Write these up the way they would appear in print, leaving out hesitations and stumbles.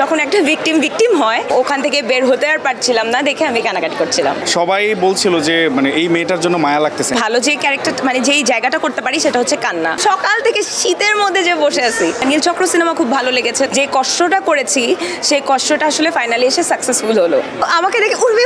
যখন একটা ভিকটিম হয় ওখান থেকে বের হতে আর পারছিলাম না দেখে আমি কান্নাকাটি করছিলাম। সবাই বলছিল যে মানে এই মেয়েটার জন্য মায়া লাগতেছে। ভালো যে ক্যারেক্টার মানে যেই জায়গাটা করতে পারি সেটা হচ্ছে কান্না। সকাল থেকে শীতের মধ্যে যে বসে আছি। নীলচক্র সিনেমা খুব ভালো লেগেছে। যে কষ্টটা করেছি সেই কষ্টটা আসলে ফাইনালি এসে সাকসেসফুল হলো। আমাকে দেখে উড়বি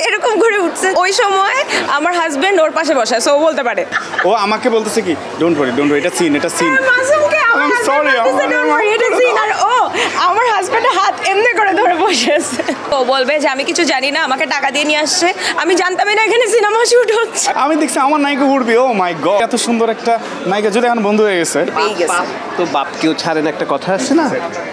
এরকম করে উঠছে। ওই সময় আমার হাজবেন্ড ওর পাশে বসে আছে, ও বলতে পারে। ও আমাকে বলতেছে কি ডোন্ট ওয়ারি এটা সিন সরি আর ও আমার হাজবেন্ডের হাত এমনি করে ধরে বসে আছে। ও বলবে যে আমি কিছু জানি না, আমাকে টাকা দিয়ে নিয়ে আসছে, আমি জানতামই না এখানে সিনেমা শুট হচ্ছে। আমি দেখছি আমার নায়িকা উড়বি, ও মাই গড এত সুন্দর একটা নায়িকা যদি এখন বন্ধু হয়ে গেছে। তো বাপ কেউ ছাড়েন একটা কথা আছে না,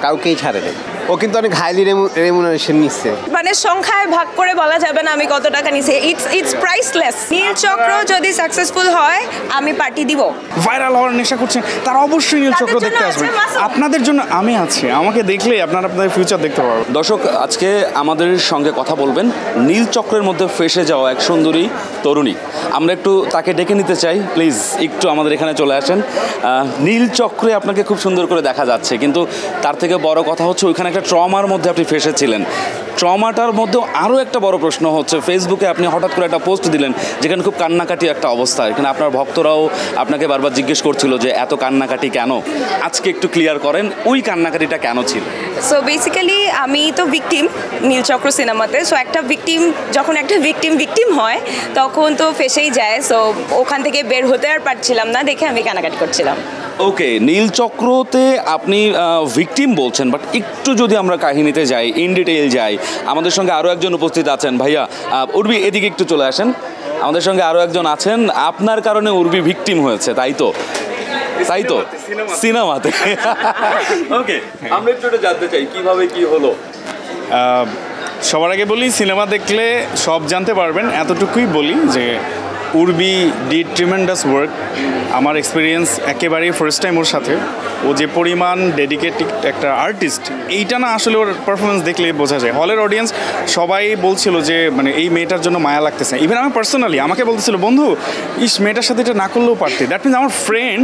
কাউকেই ছাড়ে নেই। ও কিন্তু অনেক হাইলি রেমুনারেশন নিচ্ছে, মানে সংখ্যায় ভাগ করে বলা যাবে না আমি কত টাকা নিছি। It's priceless. নীলচক্র যদি সাকসেসফুল হয় আমি পার্টি দিব। ভাইরাল হওয়ার নেশা করছেন তারা অবশ্যই নীলচক্র দেখতে আসবেন। আপনাদের জন্য আমি আছি, আমাকে দেখলেই আপনারা আপনাদের ফিউচার দেখতে পারবেন। দর্শক আজকে আমাদের সঙ্গে কথা বলবেন নীলচক্রের মধ্যে ফেসে যাওয়া এক সুন্দরী তরুণী। আমরা একটু তাকে ডেকে নিতে চাই, প্লিজ একটু আমাদের এখানে চলে আসেন। নীলচক্রে আপনাকে খুব সুন্দর করে দেখা যাচ্ছে, কিন্তু তার থেকে বড় কথা হচ্ছে ওইখানে একটা ট্রমার মধ্যে আপনি ফেসেছিলেন। ট্রমাটার মধ্যেও আরও একটা বড় প্রশ্ন হচ্ছে ফেসবুকে আপনি হঠাৎ করে একটা পোস্ট দিলেন যেখানে খুব কান্নাকাটি একটা অবস্থা। এখানে আপনার ভক্তরাও আপনাকে বারবার জিজ্ঞেস করছিল যে এত কান্নাকাটি কেন। আজকে একটু ক্লিয়ার করেন ওই কান্নাকাটিটা কেন ছিল। সো বেসিক্যালি আমি তো ভিকটিম নীলচক্র সিনেমাতে। সো একটা যখন একটা ভিকটিম হয় তখন তো ফেসেই যায়। সো ওখান থেকে বের হতে আর পারছিলাম না দেখে আমি কান্নাকাটি করছিলাম। ওকে, নীলচক্রতে আপনি ভিকটিম বলছেন, বাট একটু যদি আমরা কাহিনীতে যাই, ইন ডিটেইল যাই, আমাদের সঙ্গে আরও একজন উপস্থিত আছেন। ভাইয়া উর্বি এদিকে একটু চলে আসেন। আমাদের সঙ্গে আরও একজন আছেন, আপনার কারণে উর্বি ভিকটিম হয়েছে, তাই তো সিনেমাতে। ওকে, আমরা একটু জানতে চাই কিভাবে কি হলো। সবার আগে বলি সিনেমা দেখলে সব জানতে পারবেন, এতটুকুই বলি যে উর্বি ডিড ট্রিমেন্ডাস ওয়ার্ক। আমার এক্সপিরিয়েন্স একেবারেই ফার্স্ট টাইম ওর সাথে। ও যে পরিমাণ ডেডিকেটেড একটা আর্টিস্ট এইটা না আসলে ওর পারফরমেন্স দেখলে বোঝা যায়। হলের অডিয়েন্স সবাই বলছিল যে মানে এই মেয়েটার জন্য মায়া লাগতেছে। ইভেন আমি পার্সোনালি আমাকে বলতেছিল বন্ধু মেয়েটার সাথে এটা না করলেও পারতে। দ্যাট মিনস আমার ফ্রেন্ড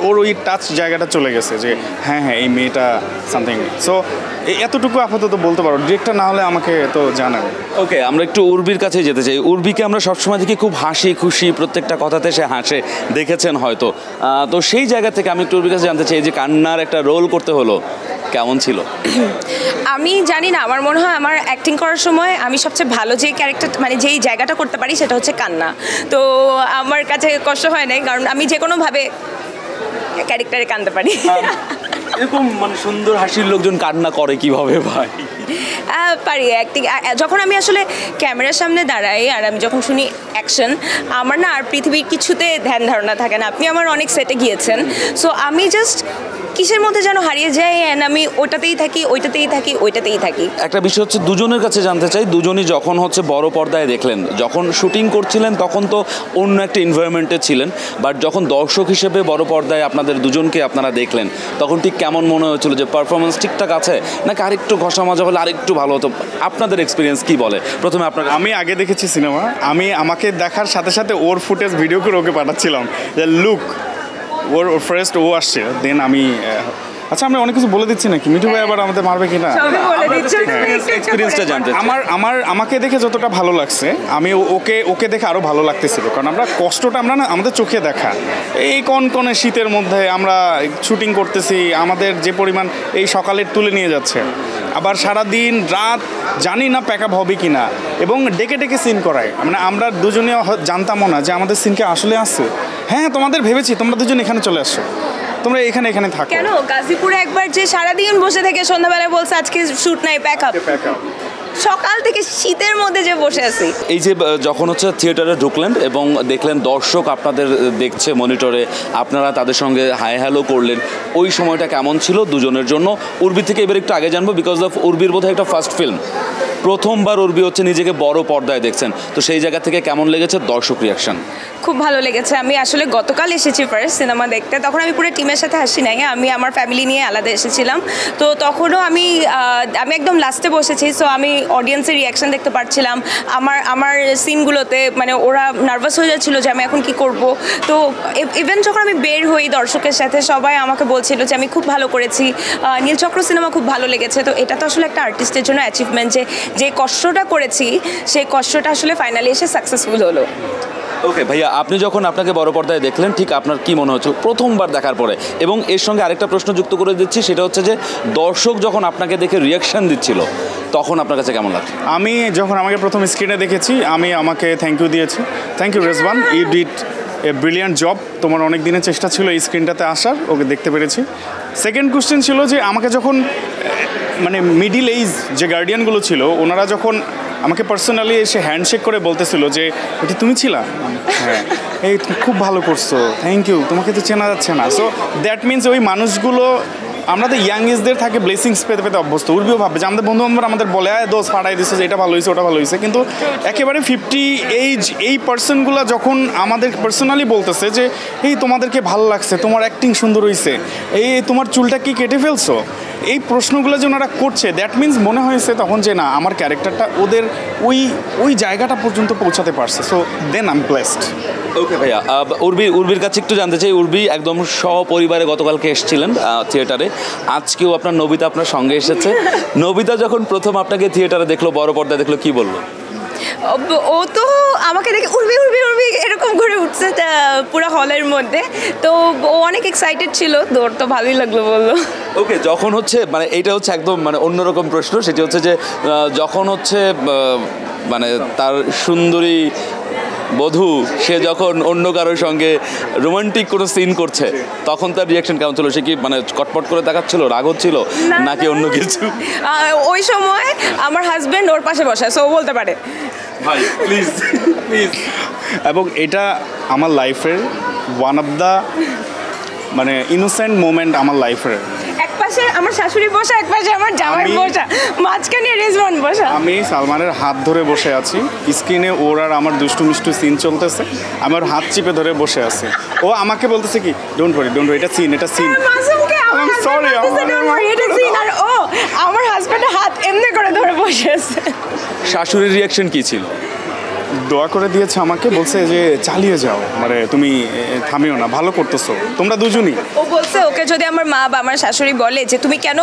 ওর ওই টাচ জায়গাটা চলে গেছে যে হ্যাঁ এই মেয়েটা সামথিং। সো এতটুকু আপাতত বলতে পারো, ডিরেক্টর না হলে আমাকে তো জানাবে। ওকে, আমরা একটু উর্বির কাছে যেতে চাই। উর্বিকে আমরা সবসময় দেখি খুব হাসি খুশি, প্রত্যেকটা কথাতে সে হাসে, দেখেছেন হয়তো। তো সেই জায়গা থেকে আমি একটু উর্বির কাছে জানতে চাই যে কান্নার একটা রোল করতে হলো, কেমন ছিল? আমি জানি না, আমার মনে হয় আমার অ্যাক্টিং করার সময় আমি সবচেয়ে ভালো যে ক্যারেক্টার মানে যেই জায়গাটা করতে পারি সেটা হচ্ছে কান্না। তো আমার কাছে কষ্ট হয় নাই, কারণ আমি যে কোনোভাবে ক্যারেক্টারে কাঁদতে পারি। এরকম মানে সুন্দর হাসির লোকজন কান্না করে কিভাবে ভাই? পারি অ্যাক্টিং। যখন আমি আসলে ক্যামেরার সামনে দাঁড়াই আর আমি যখন শুনি অ্যাকশন, আমার না আর পৃথিবীর কিছুতে ধ্যান ধারণা থাকে না। আপনি আমার অনেক সেটে গিয়েছেন, সো আমি জাস্ট কিসের মধ্যে যেন হারিয়ে যাই, অ্যান্ড আমি ওইটাতেই থাকি। একটা বিষয় হচ্ছে দুজনের কাছে জানতে চাই, দুজনই যখন হচ্ছে বড় পর্দায় দেখলেন, যখন শুটিং করছিলেন তখন তো অন্য একটা এনভায়রনমেন্টে ছিলেন, বাট যখন দর্শক হিসেবে বড় পর্দায় আপনাদের দুজনকে আপনারা দেখলেন তখন ঠিক কেমন মনে হয়েছিল যে পারফরমেন্স ঠিকঠাক আছে নাকি আরেকটু ঘষা মাজা হলে আরেকটু ভালো হতো? আপনাদের এক্সপিরিয়েন্স কি বলে? প্রথমে আপনাকে আমি আগে দেখেছি সিনেমা, আমাকে দেখার সাথে সাথে ওর ফুটেজ ভিডিও করে ওকে পাঠাচ্ছিলাম যে লুক ওর ফার্স্ট ও আসছে, দেন আমি আচ্ছা আমরা অনেক কিছু বলে দিচ্ছি নাকি? মিঠু ভাই আবার আমাদের মারবে কিনা? এক্সপিরিয়েন্সটা জানতে আমাকে দেখে যতটা ভালো লাগছে আমি ওকে দেখে আরও ভালো লাগতেছিল, কারণ আমরা কষ্টটা আমরা না আমাদের চোখে দেখা। এই কনকনে শীতের মধ্যে আমরা শুটিং করতেছি, আমাদের যে পরিমাণ এই সকালের তুলে নিয়ে যাচ্ছে, আবার সারাদিন রাত জানি না প্যাকআপ হবে কি না, এবং ডেকে সিন করায়। মানে আমরা দুজনে জানতামও না যে আমাদের সিনকে আসলে আসছে। হ্যাঁ তোমাদের ভেবেছি তোমরা দুজন এখানে চলে আসছো, তোমরা এখানে থাকো। কেন গাজীপুরে একবার যে সারাদিন বসে থেকে সন্ধ্যাবেলায় বলছে আজকে শুট নাই, প্যাকআপ। সকাল থেকে শীতের মধ্যে যে বসে আছি। এই যে যখন হচ্ছে থিয়েটারে ঢুকলেন এবং দেখলেন দর্শক আপনাদের দেখছে মনিটরে, আপনারা তাদের সঙ্গে হাই হ্যালো করলেন, ওই সময়টা কেমন ছিল দুজনের জন্য? উর্বি থেকে এবার একটু আগে জানবো, বিকজ অফ উর্বির বোধহয় একটা ফার্স্ট ফিল্ম, প্রথমবার উর্বি হচ্ছে নিজেকে বড় পর্দায় দেখছেন, তো সেই জায়গা থেকে কেমন লেগেছে দর্শক রিয়াকশন? খুব ভালো লেগেছে। আমি আসলে গতকাল এসেছি ফার্স্ট সিনেমা দেখতে, তখন আমি পুরো টিমের সাথে আসি নাই, আমি আমার ফ্যামিলি নিয়ে আলাদা এসেছিলাম। তো তখনও আমি একদম লাস্টে বসেছি, সো আমি অডিয়েন্সের রিয়াকশন দেখতে পারছিলাম। আমার সিনগুলোতে মানে ওরা নার্ভাস হয়ে যাচ্ছিলো যে আমি এখন কি করব। তো ইভেন যখন আমি বের হই দর্শকের সাথে, সবাই আমাকে বলছিল যে আমি খুব ভালো করেছি, নীলচক্র সিনেমা খুব ভালো লেগেছে। তো এটা তো আসলে একটা আর্টিস্টের জন্য অ্যাচিভমেন্ট, যে কষ্টটা করেছি সেই কষ্টটা আসলে ফাইনালি এসে সাকসেসফুল হলো। ওকে ভাইয়া, আপনি যখন আপনাকে বড় পর্দায় দেখলেন ঠিক আপনার কি মনে হচ্ছে প্রথমবার দেখার পরে? এবং এর সঙ্গে আরেকটা প্রশ্ন যুক্ত করে দিচ্ছি, সেটা হচ্ছে যে দর্শক যখন আপনাকে দেখে রিয়াকশন দিচ্ছিল তখন আপনার কাছে কেমন লাগছে? আমি যখন আমাকে প্রথম স্ক্রিনে দেখেছি, আমি আমাকে থ্যাংক ইউ দিয়েছি। Thank you Rezwan, you did a brilliant job. তোমার অনেক দিনের চেষ্টা ছিল এই স্ক্রিনটাতে আসার, ওকে দেখতে পেরেছি। সেকেন্ড কোশ্চেন ছিল যে আমাকে যখন মানে মিডিল এইজ যে গার্ডিয়ানগুলো ছিল, ওনারা যখন আমাকে পার্সোনালি এসে হ্যান্ডশেক করে বলতেছিল যে এটা তুমি ছিলা, হ্যাঁ এই তুমি খুব ভালো করছো, থ্যাংক ইউ, তোমাকে তো চেনা যাচ্ছে না। সো দ্যাট মিনস ওই মানুষগুলো, আমরা তো ইয়াং এজদের থাকে ব্লেসিংস পেতে পেতে অভ্যস্ত। উর্বিও ভাববে যে আমাদের বন্ধু বান্ধব আমাদের বলে দোষ ফাটাই দিচ্ছে যে এটা ভালো হয়েছে ওটা ভালো হয়েছে, কিন্তু একেবারে 50 এইজ এই পার্সনগুলো যখন আমাদের পার্সোনালি বলতেছে যে এই তোমাদেরকে ভালো লাগছে, তোমার অ্যাক্টিং সুন্দর হয়েছে, এই তোমার চুলটা কি কেটে ফেলছো, এই প্রশ্নগুলো যে ওনারা করছে, দ্যাট মিনস মনে হয়েছে তখন যে না, আমার ক্যারেক্টারটা ওদের ওই জায়গাটা পর্যন্ত পৌঁছাতে পারছে। So then I am blessed. Okay ভাইয়া, উর্বির কাছে একটু জানতে চাই, উর্বি একদম সপরিবারে গতকালকে এসেছিলেন থিয়েটারে, আজকেও আপনার নবিতা আপনার সঙ্গে এসেছে। নবিতা যখন প্রথম আপনাকে থিয়েটারে দেখলো, বড় পর্দায় দেখলো, কি বললো? ও তো আমাকে দেখে উর্বি উর্বি উর্বি এরকম করে উঠছে পুরো হলের মধ্যে। তো ও অনেক এক্সাইটেড ছিল, তোর তো ভালোই লাগলো বললো। ওকে, যখন হচ্ছে মানে এইটা হচ্ছে একদম মানে অন্যরকম প্রশ্ন, সেটি হচ্ছে যে যখন হচ্ছে মানে তার সুন্দরী বধূ সে যখন অন্য কারোর সঙ্গে রোমান্টিক কোনো সিন করছে, তখন তার রিয়াকশন কেমন ছিল? সে কি মানে কটপট করে তাকাচ্ছিল, রাগ হচ্ছিল নাকি অন্য কিছু? ওই সময় আমার হাজবেন্ড ওর পাশে বসে, সো ও বলতে পারে। ভাই প্লিজ প্লিজ। এবং এটা আমার লাইফের ওয়ান অফ দ্য মানে ইনোসেন্ট মোমেন্ট আমার লাইফের। এক পাশে আমার শাশুড়ি বসা, এক পাশে আমার জামাই বসা, মাঝখানে রেজওয়ান বসা। আমি সালমানের হাত ধরে বসে আছি, স্ক্রিনে ওর আর আমার দুষ্টু মিষ্টু সিন চলতেছে, আমার হাত চিপে ধরে বসে আছে। ও আমাকে বলতেছে কি ডোন্ট ওয়ারি, এটা সিন, এটা সিন। সরি, আর ও আমার হাজবেন্ডের হাত এমনি করে ধরে বসে আছে। শাশুড়ির রিয়াকশন কি ছিল? দোয়া করে দিয়েছে আমাকে, বলছে যে চালিয়ে যাও, মানে তুমি থামিও না, ভালো করতেছো তোমরা দুজনই। ও বলছে ওকে যদি আমার মা বা আমার শাশুড়ি বলে যে তুমি কেন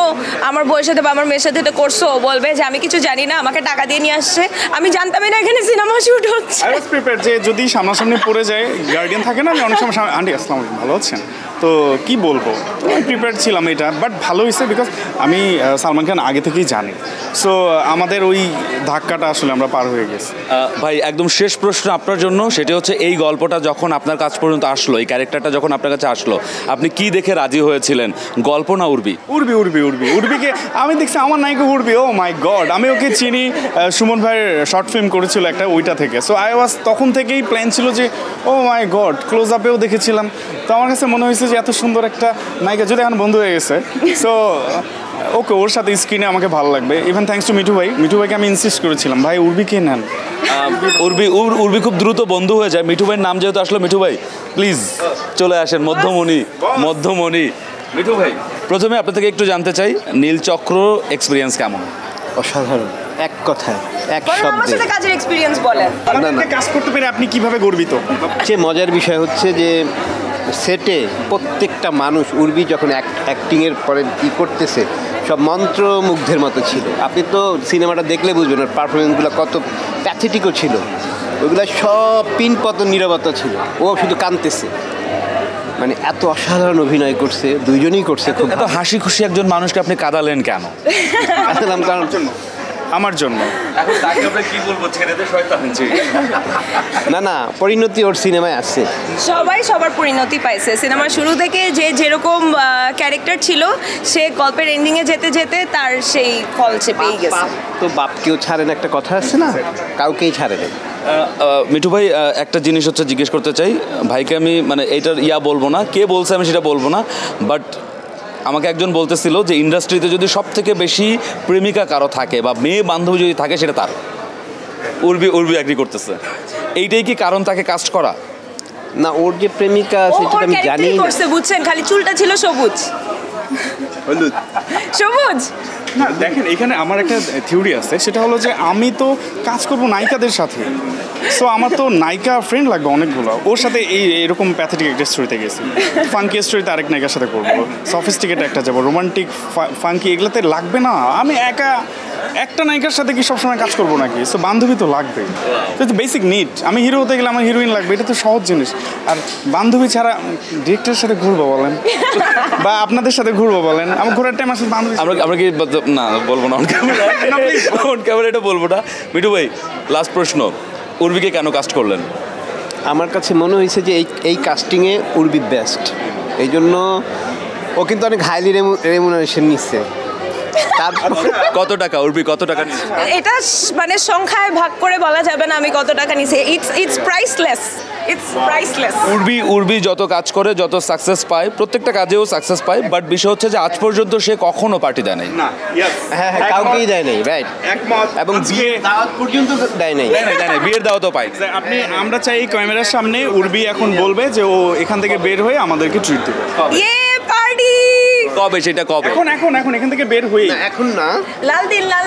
আমার বউয়ের সাথে বা আমার মেয়ের সাথে এটা করছো, ও বলবে যে আমি কিছু জানি না, আমাকে টাকা দিয়ে নিয়ে আসছে, আমি জানতামই না এখানে সিনেমা শুট হচ্ছে। আই ওয়াজ প্রিপেয়ার যে যদি সামনাসামনি পড়ে যায়, গার্ডিয়ান থাকে না, আমি অনেক সময় আন্টি আসসালামু আলাইকুম, ভালো আছেন, তো কি বলবো, আমি প্রিপেয়ার ছিলাম এটা। বাট ভালো হয়েছে বিকজ আমি সালমান খান আগে থেকেই জানি, সো আমাদের ওই ধাক্কাটা আসলে আমরা পার হয়ে গেছি। ভাই একদম শেষ প্রশ্ন আপনার জন্য, সেটা হচ্ছে এই গল্পটা যখন আপনার কাছ পর্যন্ত আসলো, এই ক্যারেক্টারটা যখন আপনার কাছে আসলো, আপনি কি দেখে রাজি হয়েছিলেন, গল্প না উর্বি? উর্বিকে আমি দেখছি আমার নায়িকা উর্বি, ও মাই গড, আমি ওকে চিনি, সুমন ভাইয়ের শর্ট ফিল্ম করেছিল একটা, ওইটা থেকে। সো আই ওয়াজ তখন থেকেই প্ল্যান ছিল যে ও মাই গড, ক্লোজ আপেও দেখেছিলাম, তো আমার কাছে মনে হয়েছে যে এত সুন্দর একটা নায়িকা, যদি এখন বন্ধু হয়ে গেছে, সো ওকে ওর সাথে স্ক্রিনে আমাকে ভালো লাগবে। ইভেন থ্যাঙ্কস টু মিঠু ভাইকে আমি ইনসিস্ট করেছিলাম, ভাই উর্বিকে নেন। উর্বি খুব দ্রুত বন্ধু হয়ে যায়। মিঠু ভাইয়ের নাম যেহেতু আসলো, মিঠু ভাই প্লিজ চলে আসেন, মধ্যমণি। মিঠু ভাই, প্রথমে আপনার থেকে একটু জানতে চাই নীলচক্র এক্সপিরিয়েন্স কেমন? অসাধারণ, এক কথায়, এক আমার শব্দে। সাথে কাজের এক্সপিরিয়েন্স বলেন। আমাদেরকে কাজ করতে পেরে আপনি কিভাবে গর্বিত? সবচেয়ে মজার বিষয় হচ্ছে যে সেটে প্রত্যেকটা মানুষ উর্বি যখন অ্যাক্টিংয়ের পরে করতেছে, সব মন্ত্রমুগ্ধের মতো ছিল। আপনি তো সিনেমাটা দেখলে বুঝবেন ওর পারফরমেন্সগুলো কত প্যাথেটিকও ছিল, ওইগুলো সব পিনপতন নীরবতা ছিল, ও শুধু কাঁদতেছে, মানে এত অসাধারণ অভিনয় করছে, দুইজনই করছে খুব এত হাসি খুশি একজন মানুষকে আপনি কাঁদালেন কেন? আসলাম কারণ আমার জন্য। এখন তাকে আমরা কি বলবো, ছেড়ে দে শয়তান। না পরিণতি ওর সিনেমায় আসছে। সবাই সবার পরিণতি পাইছে। সিনেমার শুরু থেকে যে যেরকম ক্যারেক্টার ছিল, সে গল্পের এন্ডিংয়ে যেতে যেতে তার সেই ফল সে পেয়ে গেছে। তো বাপকেও ছাড়েন, একটা কথা আছে না, কাউকেই ছাড়ে না। মিঠু ভাই, একটা জিনিস হচ্ছে জিজ্ঞেস করতে চাই ভাইকে, আমি মানে এইটার বলবো না, কে বলছে আমি সেটা বলবো না, বাট আমাকে একজন বলতেছিল যে ইন্ডাস্ট্রিতে যদি সব থেকে বেশি প্রেমিকা কারো থাকে বা মেয়ে বান্ধবী যদি থাকে সেটা তার। উর্বি এগ্রি করতেছে। এইটাই কি কারণ তাকে কাস্ট করা? না, ওর যে প্রেমিকা ও সেটা ওর আমি জানি ক্যারেক্টারই না। করছে, বুঝছেন, খালি চুলটা ছিল সবুজ হলুদ। সবুজ। না দেখেন, এখানে আমার একটা থিওরি আছে, সেটা হলো যে আমি তো কাজ করবো নায়িকাদের সাথে, সো আমার তো নায়িকা ফ্রেন্ড লাগবে অনেকগুলো। ওর সাথে এরকম প্যাথেটিক একটা স্টোরিতে গেছি, ফাঙ্কি স্টোরিতে আরেক নায়িকার সাথে করবো, সফিস্টিকেট একটা যাবো, রোমান্টিক ফাঙ্কি, এগুলোতে লাগবে না। আমি একটা নায়িকার সাথে কি সবসময় কাজ করবো নাকি? সো বান্ধবী তো লাগবে, তো বেসিক নিড। আমি হিরো হতে গেলে আমার হিরোইন লাগবে, এটা তো সহজ জিনিস। আর বান্ধবী ছাড়া ডিরেক্টরের সাথে ঘুরবো বলেন, বা আপনাদের সাথে ঘুরবো বলেন, আমার ঘোরার টাইম আসলে বান্ধবী। আমরা কি না বলবো না, অন ক্যামেরা এটা বলবো না। মিঠু ভাই, লাস্ট প্রশ্ন, উর্বিকে কেন কাস্ট করলেন? আমার কাছে মনে হয়েছে যে এই কাস্টিংয়ে উর্বি বেস্ট, এই জন্য ও কিন্তু অনেক হাইলি রেমুনারেশন নিচ্ছে। তারপর কত টাকা উর্বি, কত টাকা নিচ্ছে? এটা মানে সংখ্যায় ভাগ করে বলা যাবে না আমি কত টাকা নিছি। It's priceless, it's priceless. Urvi যত কাজ করে, যত সাকসেস পায়, প্রত্যেকটা কাজেও সাকসেস পায়, বাট বিষয় হচ্ছে যে আজ পর্যন্ত সে কখনো পার্টি দেয় নাই। না, হ্যাঁ কাউকেই দেয় নাই, রাইট। একমত। এবং বিয়ে দাওয়াত পর্যন্ত দেয় নাই। বিয়ের দাও তো পাই। আমরা চাই এই ক্যামেরার সামনে উর্বি এখন বলবে যে ও এখান থেকে বের হয়ে আমাদেরকে ট্রিট দেবে। ইয়ে পার্টি। কবে সেটা কবে? এখন এখান থেকে বের হয়ে এখন না, লাল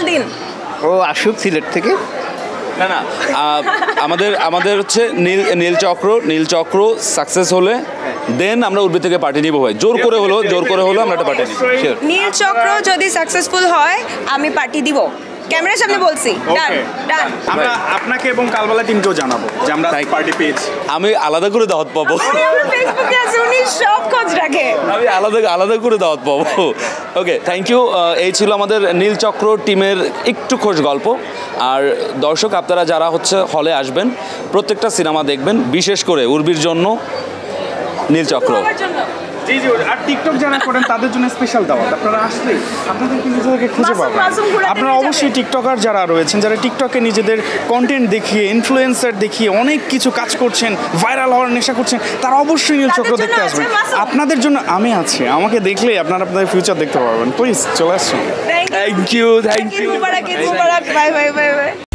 দিন। ও আসুক সিলেট থেকে। না আমাদের হচ্ছে নীলচক্র সাকসেস হলে দেন আমরা উর্বি থেকে পার্টি নিবো ভাই। জোর করে হলো আমরা একটা পার্টি নিব। নীল চক্র যদি সাকসেসফুল হয় আমি পার্টি দিব, ক্যামেরার সামনে বলছি। ডান। আমরা আপনাকে এবং কালবালা টিমকেও জানাবো যে আমরা পার্টি পেয়েছি। আমি আলাদা করে দাওয়াত পাবো। ফেসবুকে আছে, উনি সব খোঁজ রাখে। আমি আলাদা করে দাওয়াত পাবো। ওকে, থ্যাংক ইউ। এই ছিল আমাদের নীলচক্র টিমের একটু খোঁজ গল্প। আর দর্শক আপনারা যারা হচ্ছে হলে আসবেন, প্রত্যেকটা সিনেমা দেখবেন, বিশেষ করে উর্বির জন্য নীলচক্র। আমার জন্য জি আর টিকটক যারা করেন তাদের জন্য স্পেশাল দাওয়াত। আপনারা আসলে আপনাদেরকে নিজেদেরকে খুঁজে পাবেন। আপনারা অবশ্যই টিকটকার যারা রয়েছেন, যারা টিকটকে নিজেদের কন্টেন্ট দেখিয়ে, ইনফ্লুয়েন্সার দেখিয়ে অনেক কিছু কাজ করছেন, ভাইরাল হওয়ার নেশা করছেন, তারা অবশ্যই নীলচক্র দেখতে আসবেন। আপনাদের জন্য আমি আছি, আমাকে দেখলেই আপনারা আপনাদের ফিউচার দেখতে পারবেন। প্লিজ চলে আসুন। Thank you. Thank you. Mubarak, bye by.